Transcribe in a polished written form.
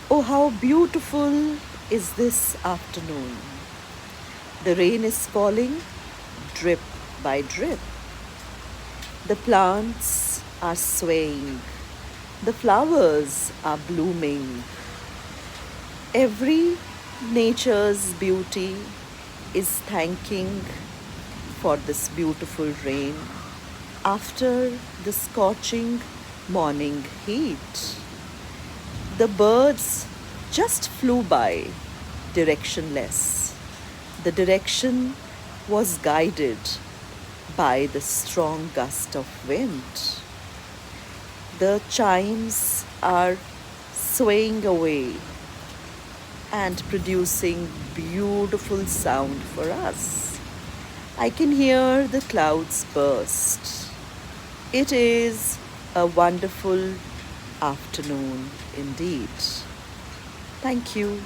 Oh, how beautiful is this afternoon! The rain is falling drip by drip. The plants are swaying. The flowers are blooming. Every nature's beauty is thanking for this beautiful rain after the scorching morning heat. The birds just flew by, directionless. The direction was guided by the strong gust of wind. The chimes are swaying away and producing beautiful sound for us. I can hear the clouds burst. It is a wonderful afternoon indeed. Thank you.